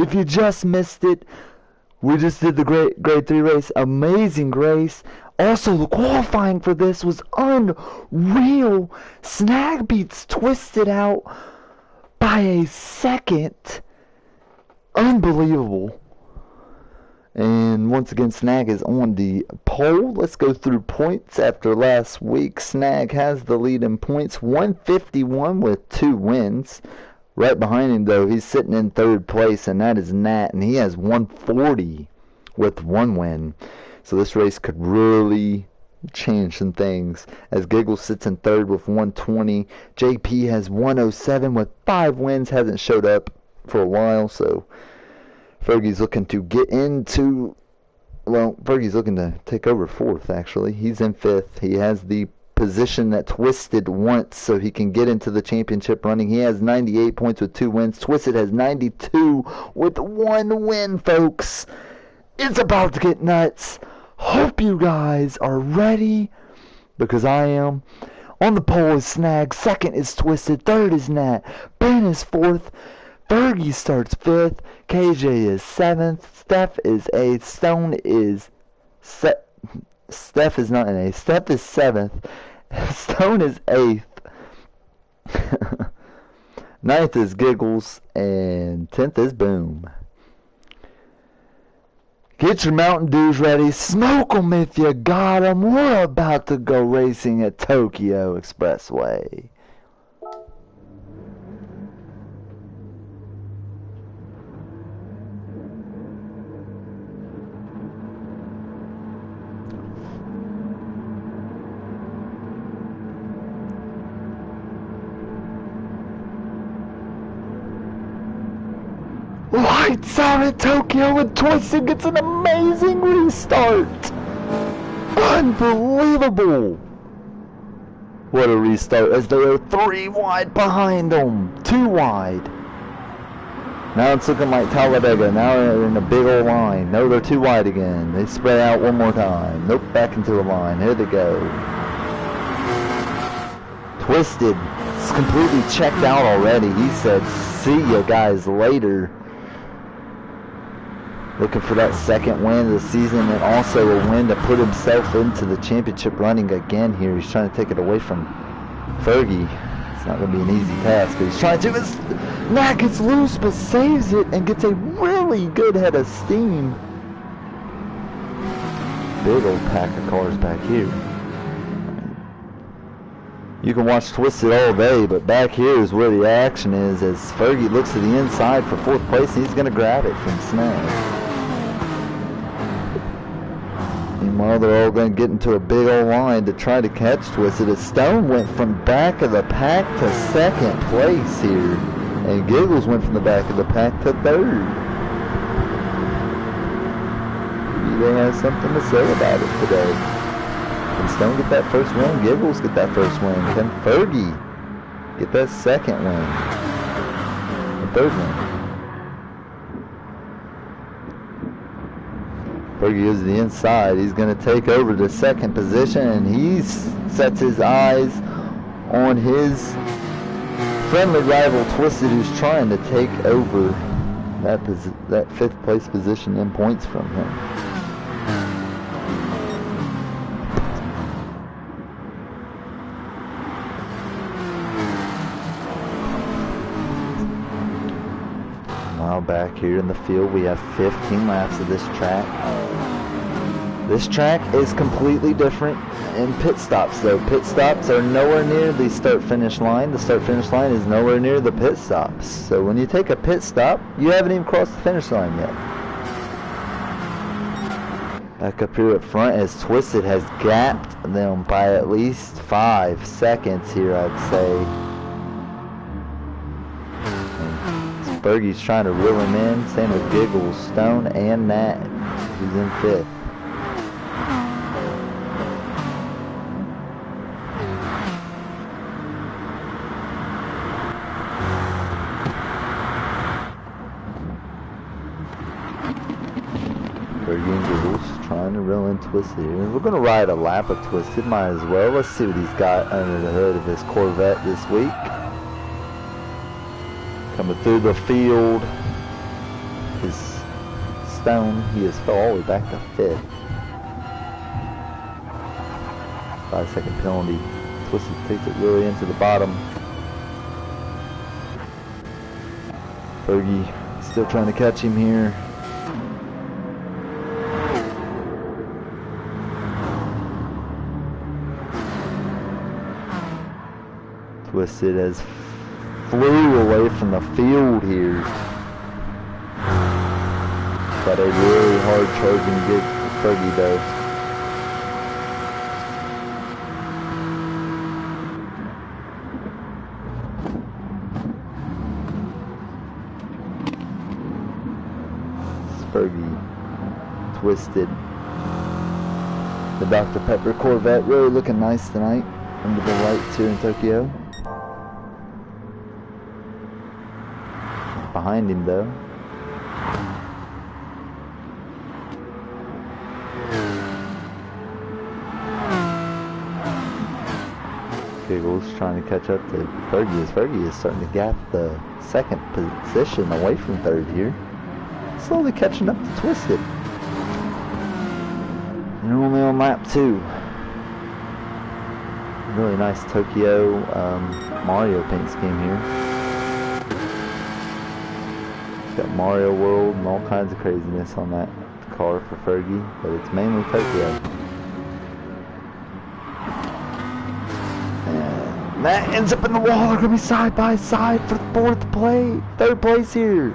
If you just missed it, we just did the grade 3 race. Amazing race. Also, the qualifying for this was unreal. Snag beats Twisted out by a second. Unbelievable. And once again, Snag is on the pole. Let's go through points after last week. Snag has the lead in points, 151 with 2 wins. Right behind him, though, he's sitting in 3rd place, and that is Nat, and he has 140 with 1 win. So this race could really change some things, as Giggles sits in 3rd with 120. JP has 107 with 5 wins, hasn't showed up for a while, so Fergie's looking to get into, well, Fergie's looking to take over 4th, actually. He's in 5th. He has the position that Twisted wants, so he can get into the championship running. He has 98 points with 2 wins. Twisted has 92 with 1 win, folks. It's about to get nuts. Hope you guys are ready, because I am. On the pole is Snag. 2nd is Twisted. 3rd is Nat. Ben is 4th. Fergie starts 5th. KJ is 7th. Steph is 8th. Stone is Steph is not an 8th. Steph is 7th. Stone is 8th. 9th is Giggles. And 10th is Boom. Get your Mountain Dews ready. Smoke 'em if you got 'em. We're about to go racing at Tokyo Expressway. Lights out at Tokyo, and Twisted gets an amazing restart. Unbelievable. What a restart, as they are 3 wide behind them. 2 wide. Now it's looking like Talladega. Now they're in a big old line. No, they're 2 wide again. They spread out one more time. Nope, back into a line. Here they go. Twisted is completely checked out already. He said, see you guys later. Looking for that 2nd win of the season, and also a win to put himself into the championship running again here. He's trying to take it away from Fergie. It's not going to be an easy task, but he's trying to. Nat gets loose, but saves it and gets a really good head of steam. Big old pack of cars back here. You can watch Twisted all day, but back here is where the action is, as Fergie looks to the inside for 4th place, and he's going to grab it from Snag. Meanwhile, they're all going to get into a big old line to try to catch Twisted, as Stone went from back of the pack to 2nd place here, and Giggles went from the back of the pack to 3rd. Maybe they have something to say about it today. Can Stone get that 1st win? Giggles get that 1st win. Can Fergie get that 2nd win? The 3rd win. Fergie goes to the inside. He's going to take over the 2nd position, and he sets his eyes on his friendly rival Twisted, who's trying to take over that 5th place position in points from him. Back here in the field, we have 15 laps of this track. This track is completely different in pit stops, though. Pit stops are nowhere near the start-finish line. The start-finish line is nowhere near the pit stops. So when you take a pit stop, you haven't even crossed the finish line yet. Back up here at front, as Twisted has gapped them by at least 5 seconds here, I'd say. Fergie's trying to reel him in. Same with Giggles, Stone, and Nat, who's in 5th. Fergie and Giggles trying to reel in Twisted here. We're going to ride a lap of Twisted, might as well. Let's see what he's got under the hood of his Corvette this week. Coming through the field. is Stone. He has fell all the way back to 5th. 5-second penalty. Twisted takes it really into the bottom. Fergie still trying to catch him here. Twisted has flew away from the field here. Got a really hard charging good Fergie though. Fergie, Twisted. The Dr. Pepper Corvette really looking nice tonight under the lights here in Tokyo. Behind him though. Giggles trying to catch up to Fergie as Fergie is starting to gap the second position away from third here. Slowly catching up to Twisted. And only on lap 2. Really nice Tokyo Mario paint scheme here. It's got Mario World and all kinds of craziness on that car for Fergie, but it's mainly Tokyo. And that ends up in the wall. They're going to be side by side for third place here.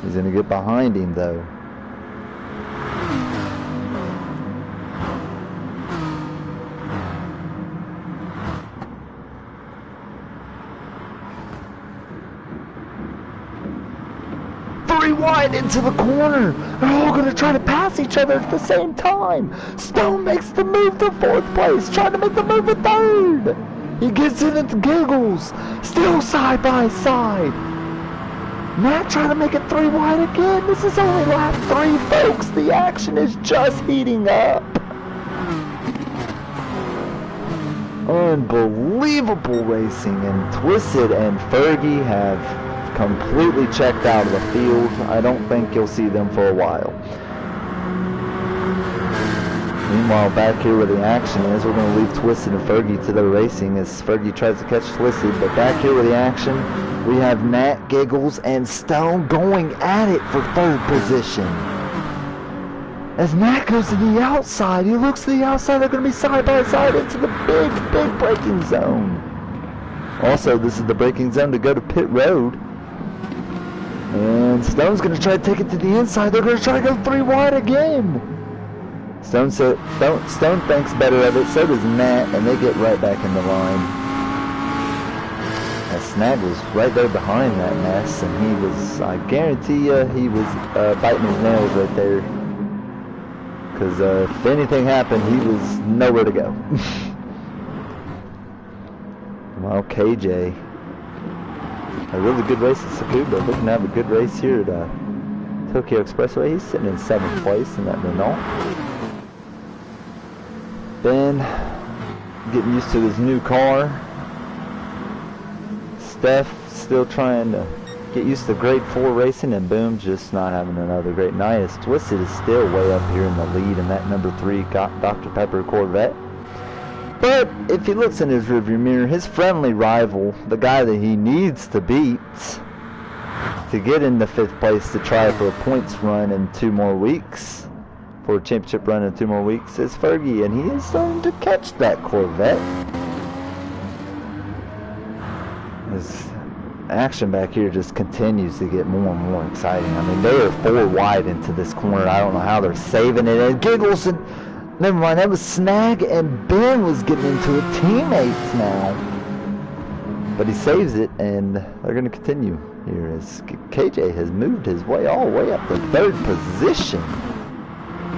He's going to get behind him though. Three wide into the corner. They're all going to try to pass each other at the same time. Stone makes the move to 4th place, trying to make the move to 3rd. He gets in at the Giggles. Still side by side. Matt trying to make it 3 wide again. This is only lap 3, folks. The action is just heating up. Unbelievable racing, and Twisted and Fergie have completely checked out of the field. I don't think you'll see them for a while. Meanwhile, back here where the action is, we're going to leave Twisted and Fergie to their racing as Fergie tries to catch Twisted. But back here where the action, we have Nat, Giggles, and Stone going at it for 3rd position. As Nat goes to the outside, he looks to the outside, they're going to be side by side into the big braking zone. Also, this is the braking zone to go to pit road. And Stone's going to try to take it to the inside. They're going to try to go 3 wide again. Stone thinks better of it, so does Nat, and they get right back in the line. And Snag was right there behind that mess, and he was, I guarantee you, he was biting his nails right there. Because if anything happened, he was nowhere to go. Well, KJ, a really good race at Tsukuba, looking to have a good race here at Tokyo Expressway. He's sitting in 7th place in that Renault. Ben getting used to his new car. Steph still trying to get used to Gr4 racing, and Boom just not having another great night as Twisted is still way up here in the lead in that number 3 Dr. Pepper Corvette. But if he looks in his rearview mirror, his friendly rival, the guy that he needs to beat to get into 5th place to try for a points run in 2 more weeks, for a championship run in 2 more weeks, is Fergie, and he is starting to catch that Corvette. This action back here just continues to get more and more exciting. I mean, they are 4 wide into this corner. I don't know how they're saving it. And Giggles, and never mind, that was Snag, and Ben was getting into it. Teammates now. But he saves it, and they're going to continue here as KJ has moved his way all the way up to 3rd position.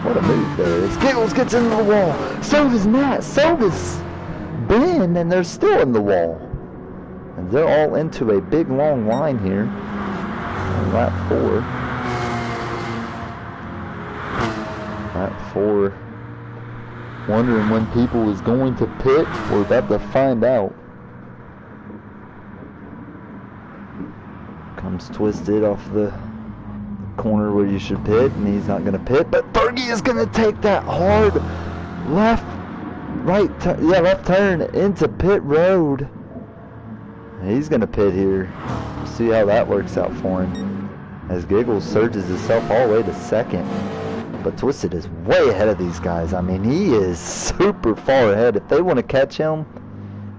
What a move there. As Giggles gets into the wall. So does Nat. So does Ben, and they're still in the wall. And they're all into a big long line here on lap 4. Lap 4. Wondering when people is going to pit. We're about to find out. Comes Twisted off the corner where you should pit, and he's not going to pit. But Fergie is going to take that hard left turn into pit road. He's going to pit here. We'll see how that works out for him. As Giggles surges himself all the way to second. But Twisted is way ahead of these guys. I mean, he is super far ahead. If they want to catch him,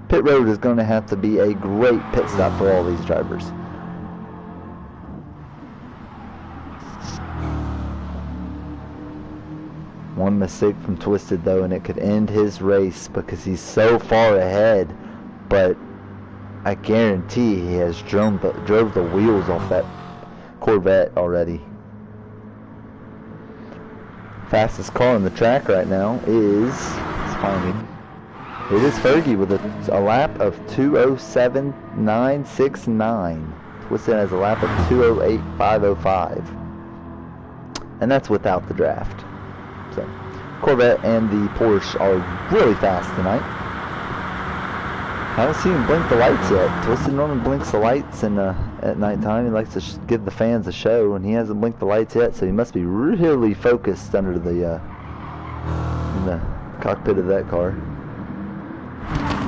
pit road is going to have to be a great pit stop for all these drivers. One mistake from Twisted though, and it could end his race because he's so far ahead. But I guarantee he has drove the wheels off that Corvette already. Fastest car on the track right now is, let's find him. It is Fergie with a lap of 2:07.969. Twisted has a lap of 2:08.505. And that's without the draft. So, Corvette and the Porsche are really fast tonight. I haven't seen him blink the lights yet. Twisted normally blinks the lights at nighttime. He likes to give the fans a show, and he hasn't blinked the lights yet, so he must be really focused under the in the cockpit of that car.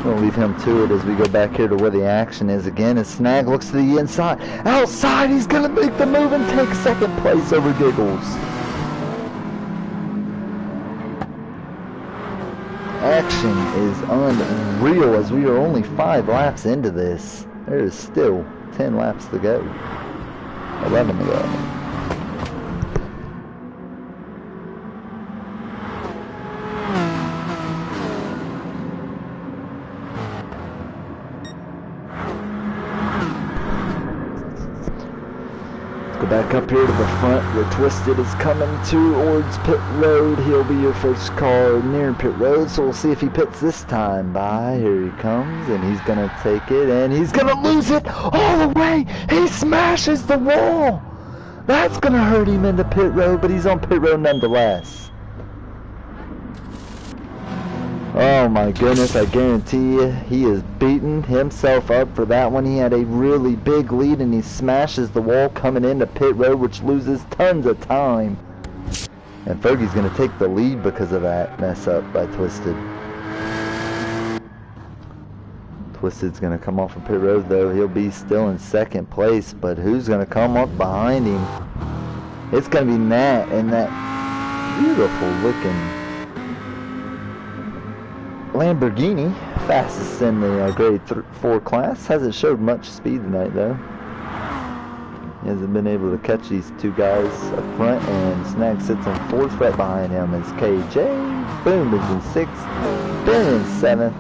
We'll leave him to it as we go back here to where the action is again. As Snag looks to the inside. Outside, he's going to make the move and take second place over Giggles. Action is unreal as we are only 5 laps into this. There is still 10 laps to go. 11 to go. Back up here to the front where Twisted is coming towards pit road. He'll be your first car near pit road, so we'll see if he pits this time. Here he comes, and he's going to take it, and he's going to lose it all the way. He smashes the wall. That's going to hurt him into pit road, but he's on pit road nonetheless. Oh my goodness, I guarantee you, he is beating himself up for that one. He had a really big lead and he smashes the wall coming into pit road, which loses tons of time. And Fergie's going to take the lead because of that mess up by Twisted. Twisted's going to come off of pit road though. He'll be still in second place, but who's going to come up behind him? It's going to be Nat and that beautiful looking Lamborghini, fastest in the grade 4 class. Hasn't showed much speed tonight though. He hasn't been able to catch these two guys up front, and Snag sits on 4th right behind him as KJ. Boom is in 6th, Ben in 7th,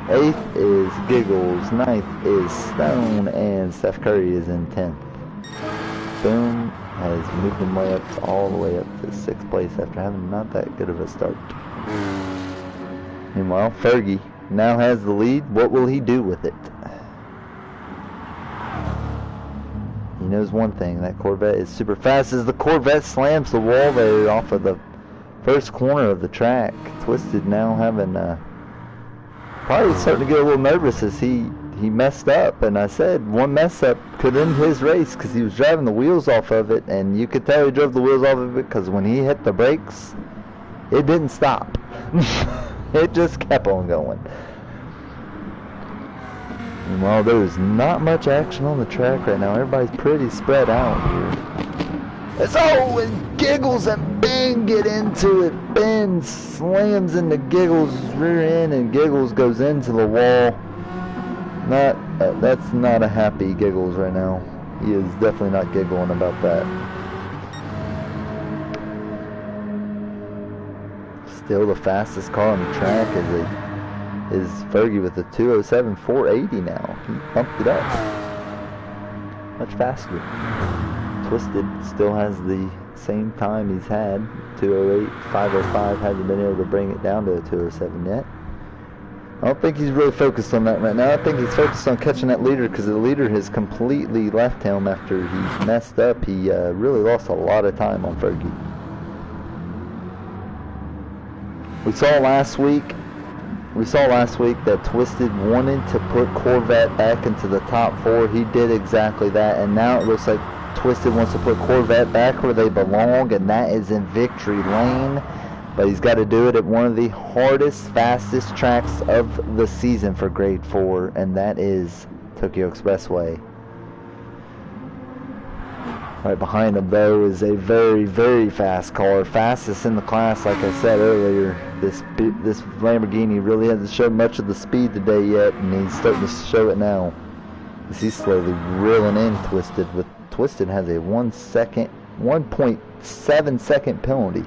8th is Giggles, 9th is Stone, and Steph Curry is in 10th. Boom has moved him way up all the way up to 6th place after having not that good of a start. Meanwhile, Fergie now has the lead. What will he do with it? He knows one thing, that Corvette is super fast. As the Corvette slams the wall there off of the first corner of the track. Twisted now having probably starting to get a little nervous as he messed up. And I said one mess up could end his race because he was driving the wheels off of it, and you could tell he drove the wheels off of it because when he hit the brakes, it didn't stop. It just kept on going. And while there's not much action on the track right now, everybody's pretty spread out here. It's and Giggles and Ben get into it. Ben slams into Giggles' rear end, and Giggles goes into the wall. That's not a happy Giggles right now. He is definitely not giggling about that. Still the fastest car on the track is Fergie with a 2:07.480 now. He bumped it up much faster. Twisted still has the same time he's had, 2:08.505. Hasn't been able to bring it down to a 2:07 yet. I don't think he's really focused on that right now. I think he's focused on catching that leader because the leader has completely left him after he messed up. He really lost a lot of time on Fergie. We saw last week that Twisted wanted to put Corvette back into the top 4. He did exactly that, and now it looks like Twisted wants to put Corvette back where they belong, and that is in victory lane. But he's got to do it at one of the hardest, fastest tracks of the season for Grade 4, and that is Tokyo Expressway. Right behind him, though, is a very, very fast car. Fastest in the class, like I said earlier. This Lamborghini really hasn't shown much of the speed today yet, and he's starting to show it now. As he's slowly reeling in Twisted. Twisted has a 1.7 second penalty.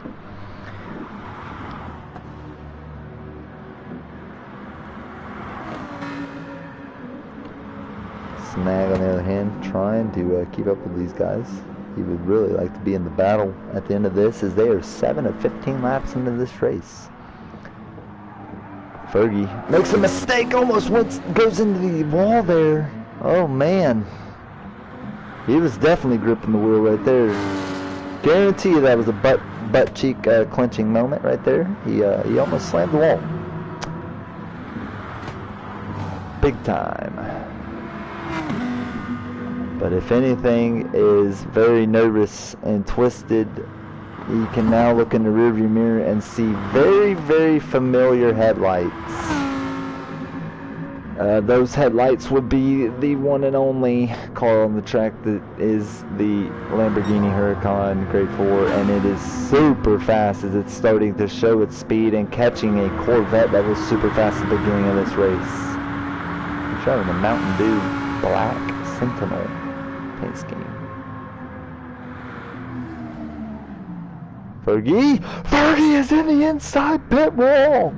Snag, on the other hand, trying to keep up with these guys. He would really like to be in the battle at the end of this, as they are 7 of 15 laps into this race. Fergie makes a mistake, almost goes into the wall there. Oh man, he was definitely gripping the wheel right there. Guarantee you that was a butt cheek clenching moment right there. He almost slammed the wall, big time. But if anything is very nervous and Twisted, you can now look in the rearview mirror and see very, very familiar headlights. Those headlights would be the one and only car on the track that is the Lamborghini Huracan Grade 4, and it is super fast as it's starting to show its speed and catching a Corvette that was super fast at the beginning of this race. I'm driving a Mountain Dew Black Sentinel paint scheme. Fergie is in the inside pit wall.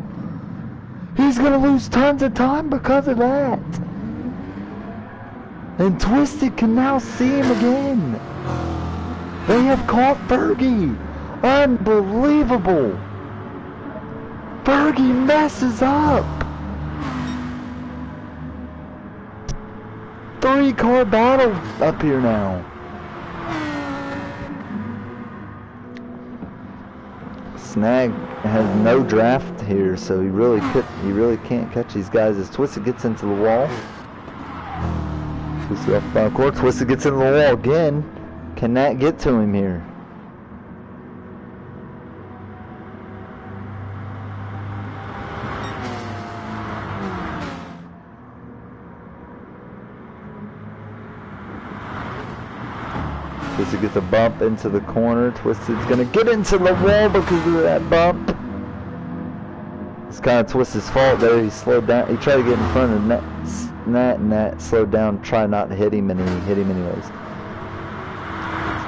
He's gonna lose tons of time because of that. And Twisted can now see him again. They have caught Fergie. Unbelievable. Fergie messes up. 3-car battle up here now. Snag has no draft here, so he really can't catch these guys as Twisted gets into the wall. Twisted off the final court. Twisted gets into the wall again. Cannot get to him here. Twisted gets a bump into the corner. Twisted's gonna get into the wall because of that bump. It's kind of Twisted's fault there. He slowed down. He tried to get in front of Nat slowed down, try not to hit him, and he hit him anyways. So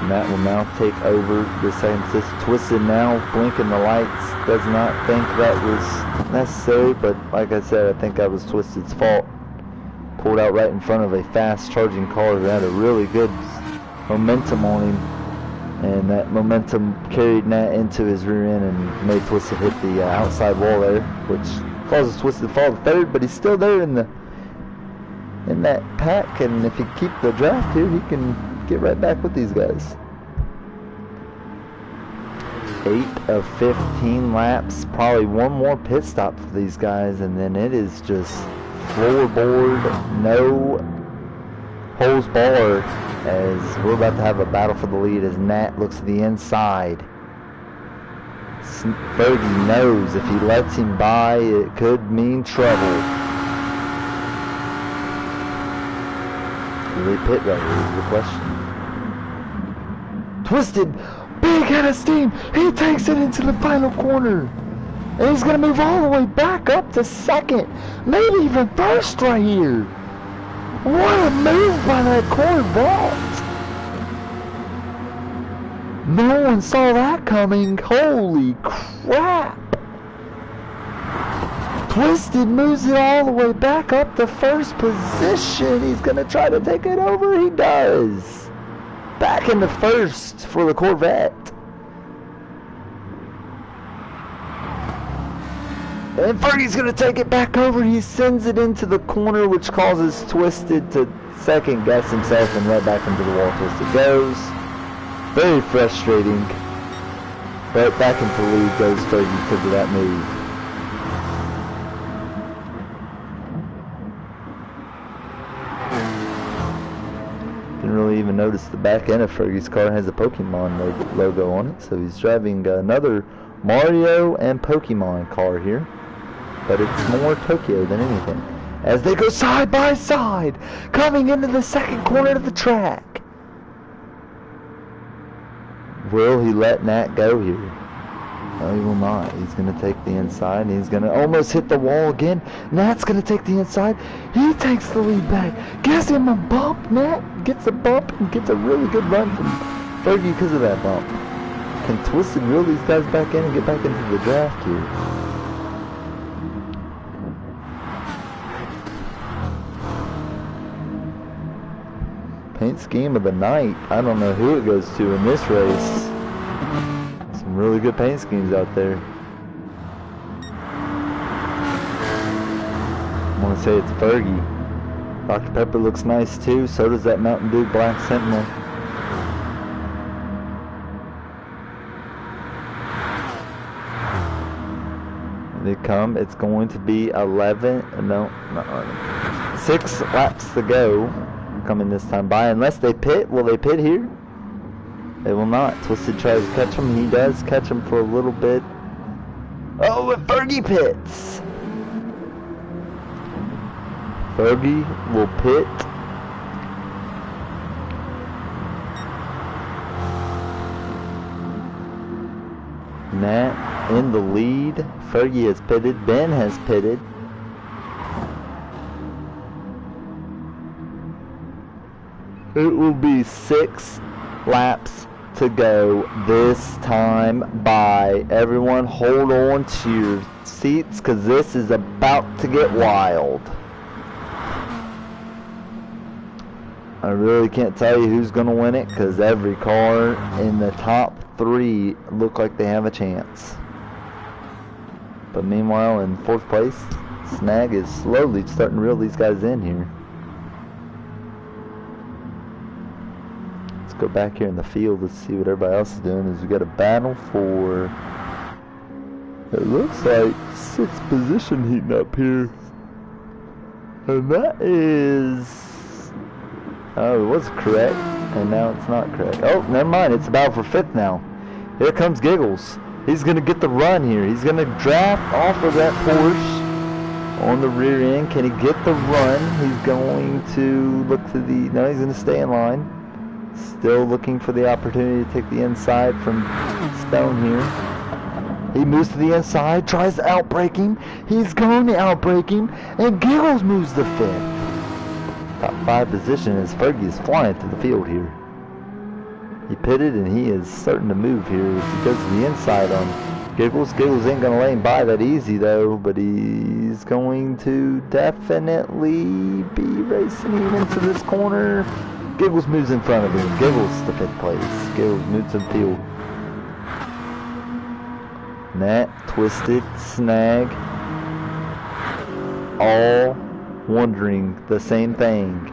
Nat will now take over the second position. Twisted now blinking the lights. Does not think that was necessary, but like I said, I think that was Twisted's fault. Pulled out right in front of a fast charging car that had a really good momentum on him, and that momentum carried Nat into his rear end and made Twisted hit the outside wall there, which causes Twisted to fall to third, but he's still there in that pack, and if he keep the draft here, he can get right back with these guys. 8 of 15 laps, probably one more pit stop for these guys, and then it is just floorboard, no holes barred, as we're about to have a battle for the lead as Nat looks to the inside. Fergie knows if he lets him by, it could mean trouble. Will he pit right is the question. Twisted, big head of steam. He takes it into the final corner. And he's going to move all the way back up to second, maybe even first right here. What a move by that Corvette! No one saw that coming. Holy crap! Twisted moves it all the way back up to first position. He's going to try to take it over. He does. Back into first for the Corvette. And Fergie's going to take it back over. He sends it into the corner, which causes Twisted to second guess himself, and right back into the wall Twisted goes. Very frustrating. But back into the lead goes Fergie because of that move. Didn't really even noticed the back end of Fergie's car has a Pokemon logo on it, so he's driving another Mario and Pokemon car here, but it's more Tokyo than anything. As they go side by side, coming into the second corner of the track. Will he let Nat go here? No, he will not. He's going to take the inside. He's going to almost hit the wall again. Nat's going to take the inside. He takes the lead back. Gives him a bump. Nat gets a bump and gets a really good run from Fergie because of that bump. Can Twisted reel these guys back in and get back into the draft here? Paint scheme of the night. I don't know who it goes to in this race. Some really good paint schemes out there. I want to say it's Fergie. Dr. Pepper looks nice too. So does that Mountain Dew Black Sentinel. They come. It's going to be 6 laps to go. Coming this time by, unless they pit. Will they pit here? They will not. Twisted tries to catch him. He does catch him for a little bit. Oh, and Fergie pits. Fergie will pit. Nat in the lead. Fergie has pitted. Ben has pitted. It will be 6 laps to go this time by. Everyone hold on to your seats because this is about to get wild. I really can't tell you who's going to win it because every car in the top 3 look like they have a chance. But meanwhile, in 4th place, Snag is slowly starting to reel these guys in here. Let's go back here in the field. Let's see what everybody else is doing. Is we got a battle for, it looks like 6th position heating up here. And that is, oh, it was correct. And now it's not correct. Oh, never mind. It's a battle for 5th now. Here comes Giggles. He's going to get the run here. He's going to draft off of that Porsche on the rear end. Can he get the run? He's going to look to the, no, he's going to stay in line. Still looking for the opportunity to take the inside from Stone here. He moves to the inside, tries to outbrake him. He's going to outbrake him, and Giggles moves to 5th. Top 5 position as Fergie is flying through the field here. He pitted and he is starting to move here as he goes to the inside on Giggles. Giggles ain't going to lay him by that easy though, but he's going to definitely be racing him into this corner. Giggles moves in front of him. Giggles to 5th place. Giggles moves in field. Nat, Twisted, Snag, all wondering the same thing.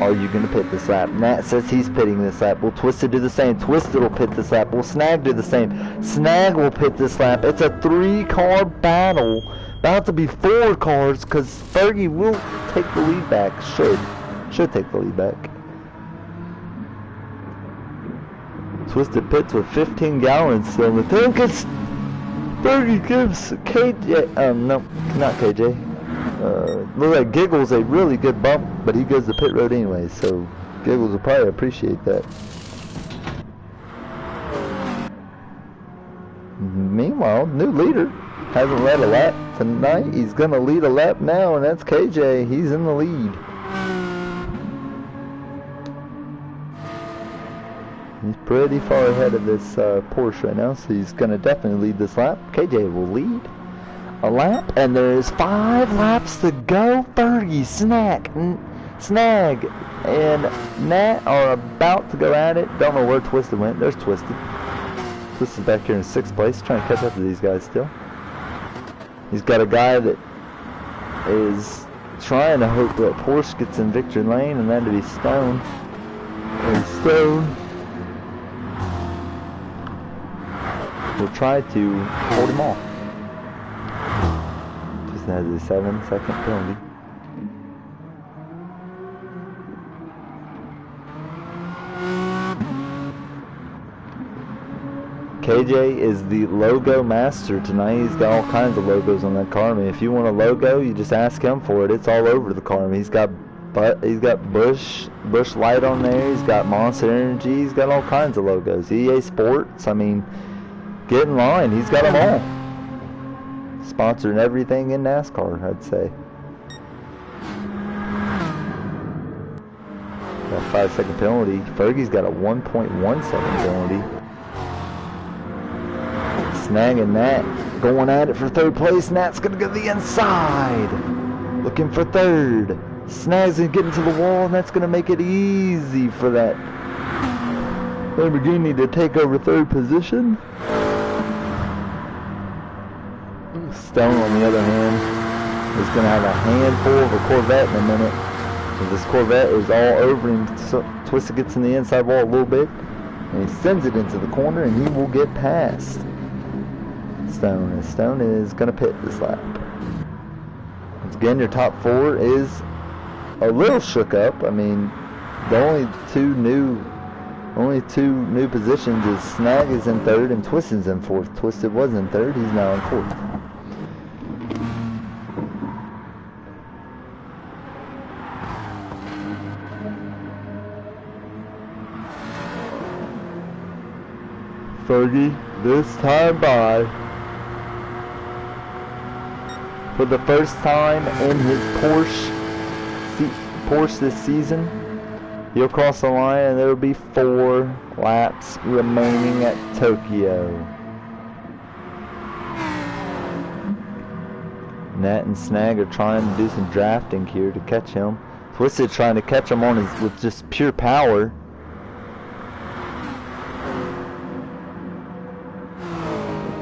Are you going to pit this lap? Nat says he's pitting this lap. Will Twisted do the same? Twisted will pit this lap. Will Snag do the same? Snag will pit this lap. It's a 3-car battle. About to be 4 cars because Fergie will take the lead back. Should take the lead back. Twisted pits with 15 gallons still in the tank. Fergie gives KJ, no, not KJ. Look like Giggles a really good bump, but he goes the pit road anyway, so Giggles will probably appreciate that. Meanwhile, new leader hasn't led a lap tonight. He's gonna lead a lap now, and that's KJ. He's in the lead. He's pretty far ahead of this Porsche right now, so he's gonna definitely lead this lap. KJ will lead a lap, and there's 5 laps to go. Fergie, Snag, and Nat are about to go at it. Don't know where Twisted went. There's Twisted. Twisted's back here in 6th place, trying to catch up to these guys still. He's got a guy that is trying to hope that Porsche gets in victory lane, and that'd be Stone. And Stone will try to hold him off. Just has a 7-second penalty. KJ is the logo master tonight. He's got all kinds of logos on that car. I mean, if you want a logo, you just ask him for it. It's all over the car. I mean, he's got Bush Light on there. He's got Monster Energy. He's got all kinds of logos. EA Sports. I mean, get in line. He's got them all. Sponsoring everything in NASCAR, I'd say. That 5-second penalty. Fergie's got a 1.1 second penalty. Snag and Nat going at it for third place. Nat's going to go to the inside. Looking for third. Snag's going to get into the wall, and that's going to make it easy for that Lamborghini to take over third position. Stone, on the other hand, is going to have a handful of a Corvette in a minute. And this Corvette is all over him. So Twisted gets in the inside wall a little bit, and he sends it into the corner, and he will get past Stone. And Stone is going to pit this lap. Once again, your top four is a little shook up. I mean, the only two new positions is Snag is in third and Twisted's in fourth. Twisted was in third. He's now in fourth. Fergie, this time by, for the first time in his Porsche this season, he'll cross the line, and there will be 4 laps remaining at Tokyo. Nat and Snag are trying to do some drafting here to catch him. Twisted trying to catch him on with just pure power.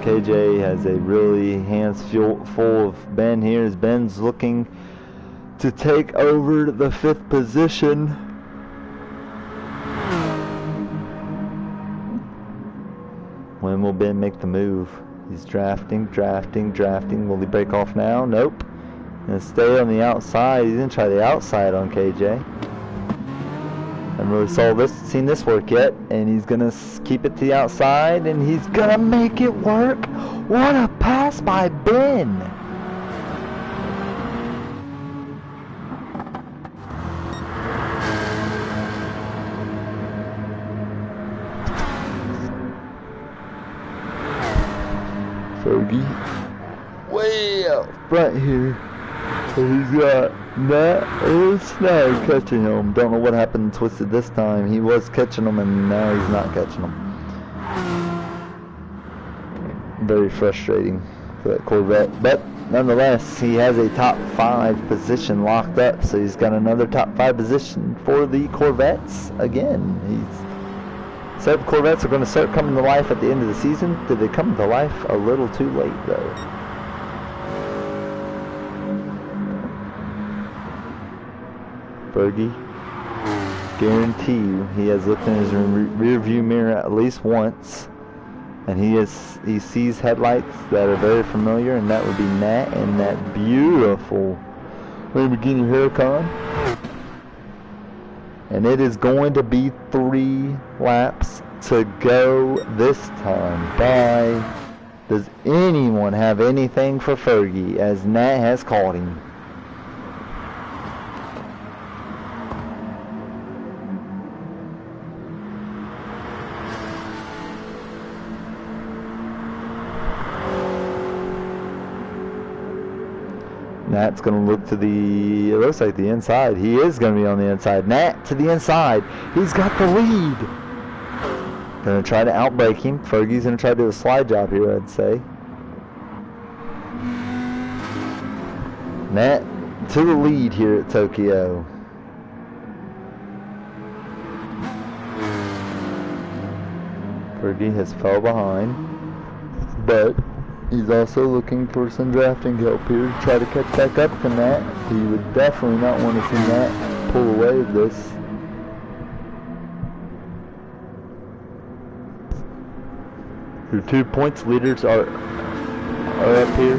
KJ has a really hands full of Ben here, as Ben's looking to take over the 5th position. When will Ben make the move? He's drafting. Will he break off now? Nope. Gonna stay on the outside. He's gonna try the outside on KJ. Haven't really seen this work yet, and he's gonna keep it to the outside, and he's gonna make it work. What a pass by Ben! Fergie way out front here. So he's got Nat and Snag catching him. Don't know what happened to Twisted this time. He was catching him, and now he's not catching him. Very frustrating for that Corvette. But nonetheless, he has a top 5 position locked up. So he's got another top 5 position for the Corvettes again. He said Corvettes are going to start coming to life at the end of the season. Did they come to life a little too late, though? Fergie, guarantee you, he has looked in his rear view mirror at least once, and he sees headlights that are very familiar, and that would be Nat and that beautiful Lamborghini Huracan. And it is going to be 3 laps to go this time. Bye. Does anyone have anything for Fergie, as Nat has caught him? Nat's going to look to the, it looks like the inside. He is going to be on the inside. Nat to the inside. He's got the lead. Going to try to outbrake him. Fergie's going to try to do a slide job here, I'd say. Nat to the lead here at Tokyo. Fergie has fell behind, but he's also looking for some drafting help here to try to catch back up to Nat. He would definitely not want to see Nat pull away with this. Your 2 points leaders are up here.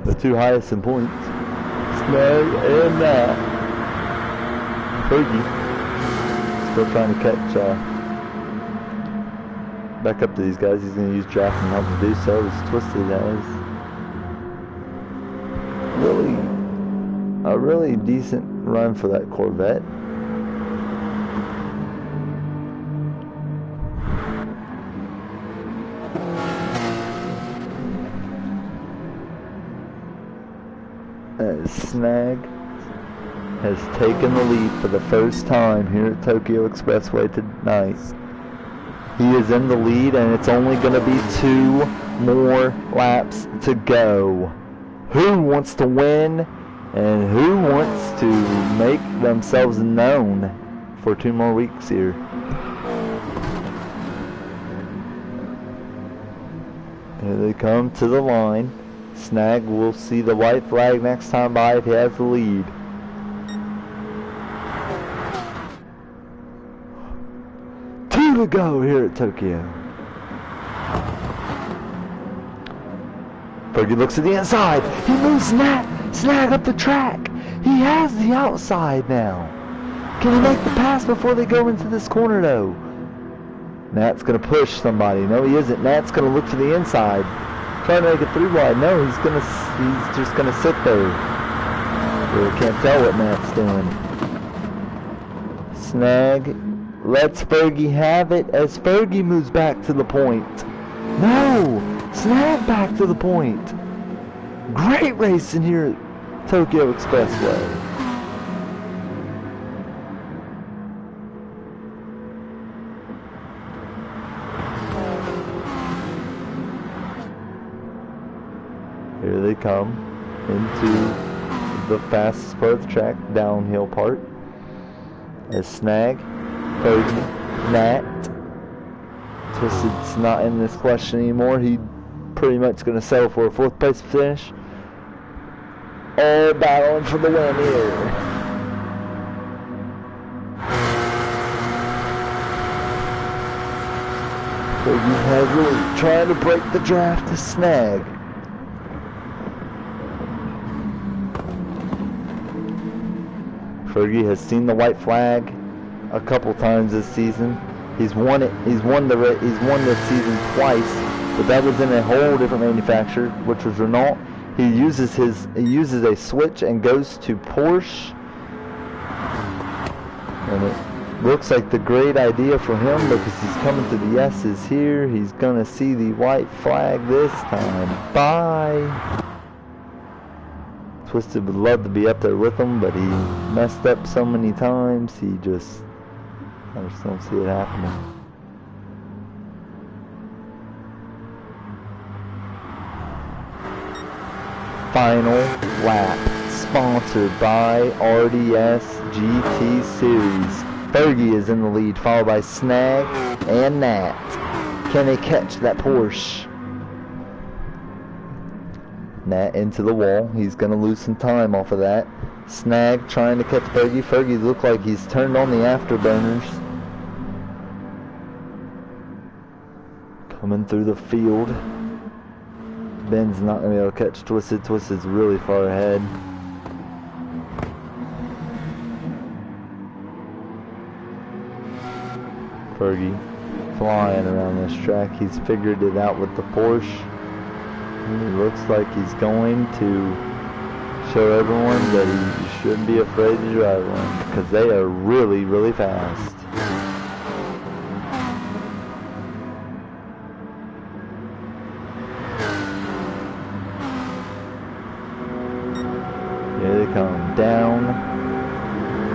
The 2 highest in points. Snag and Nat. Fergie still trying to catch back up to these guys. He's going to use draft and help to do so, as Twisted has. A really decent run for that Corvette. As Snag has taken the lead for the first time here at Tokyo Expressway tonight. He is in the lead, and it's only going to be 2 more laps to go. Who wants to win, and who wants to make themselves known for 2 more weeks here? Here they come to the line. Snag will see the white flag next time by if he has the lead. To go here at Tokyo. Fergie looks to the inside. He moves Snag up the track. He has the outside now. Can he make the pass before they go into this corner though? Nat's going to push somebody. No, he isn't. Nat's going to look to the inside. Trying to make it 3 wide. No, he's just going to sit there. Really can't tell what Nat's doing. Snag lets Fergie have it as Fergie moves back to the point. No! Snag back to the point. Great racing here at Tokyo Expressway. Here they come into the fastest part of the track, downhill part. As Snag, Fergie, Nat. Twisted's not in this question anymore. He pretty much going to settle for a 4th place finish. All battling for the win here. Fergie heavily trying to break the draft to Snag. Fergie has seen the white flag a couple times this season. He's won it. He's won this season twice, but that was in a whole different manufacturer, which was Renault. He uses a switch and goes to Porsche, and it looks like the great idea for him because he's coming to the S's here. He's gonna see the white flag this time. Bye. Twisted would love to be up there with him, but he messed up so many times. I just don't see it happening. Final lap, sponsored by RDS GT Series. Fergie is in the lead, followed by Snag and Nat. Can they catch that Porsche? Nat into the wall. He's going to lose some time off of that. Snag trying to catch Fergie. Fergie looks like he's turned on the afterburners. Coming through the field. Ben's not going to be able to catch Twisted. Twisted's really far ahead. Fergie flying around this track. He's figured it out with the Porsche. It looks like he's going to show everyone that he shouldn't be afraid to drive one because they are really, really fast. Here they come down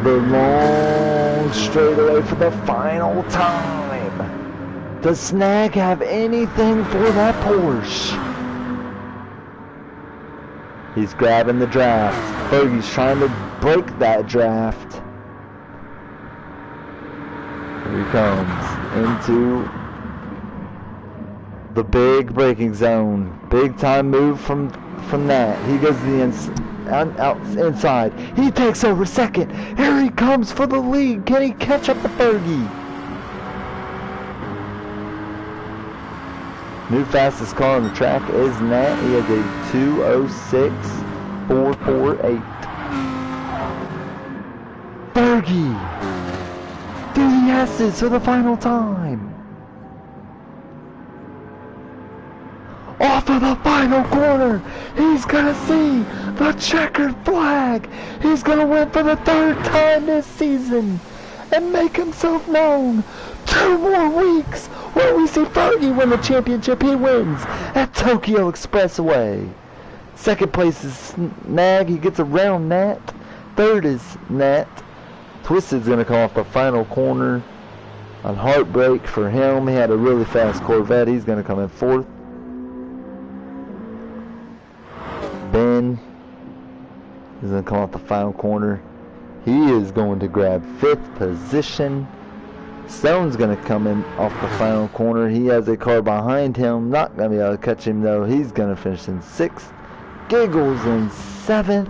the long straightaway for the final time. Does Snag have anything for that Porsche? He's grabbing the draft. Fergie's trying to break that draft. Here he comes into the big braking zone. Big time move from that. He goes to the inside. He takes over second. Here he comes for the lead. Can he catch up to Fergie? New fastest car on the track is Nat. He has a 2:06.448. Fergie through the S's for the final time. Off of the final corner, he's gonna see the checkered flag. He's gonna win for the 3rd time this season and make himself known. 2 more weeks where we see Fergie win the championship. He wins at Tokyo Expressway. 2nd place is Snag. He gets around Nat. 3rd is Nat. Twisted's gonna come off the final corner on heartbreak for him. He had a really fast Corvette. He's gonna come in 4th. Ben is going to come off the final corner. He is going to grab 5th position. Stone's going to come in off the final corner. He has a car behind him. Not going to be able to catch him though. He's going to finish in 6th. Giggles in 7th.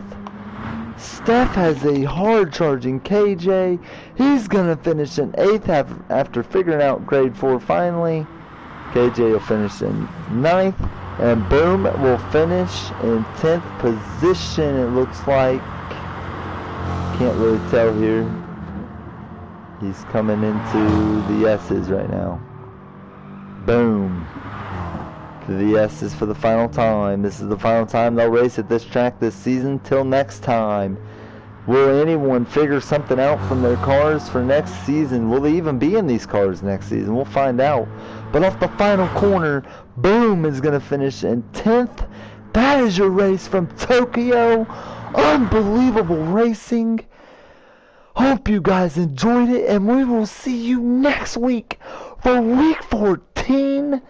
Steph has a hard charging KJ. He's going to finish in 8th after figuring out Gr4 finally. KJ will finish in 9th. And Boom will finish in 10th position, it looks like. Can't really tell here. He's coming into the S's right now. Boom. To the S's for the final time. This is the final time they'll race at this track this season. Till next time. Will anyone figure something out from their cars for next season? Will they even be in these cars next season? We'll find out. But off the final corner, Boom is going to finish in 10th. That is your race from Tokyo. Unbelievable racing. Hope you guys enjoyed it, and we will see you next week for week 14.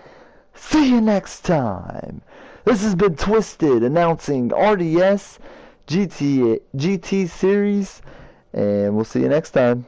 See you next time. This has been Twisted announcing RDS GT series, and we'll see you next time.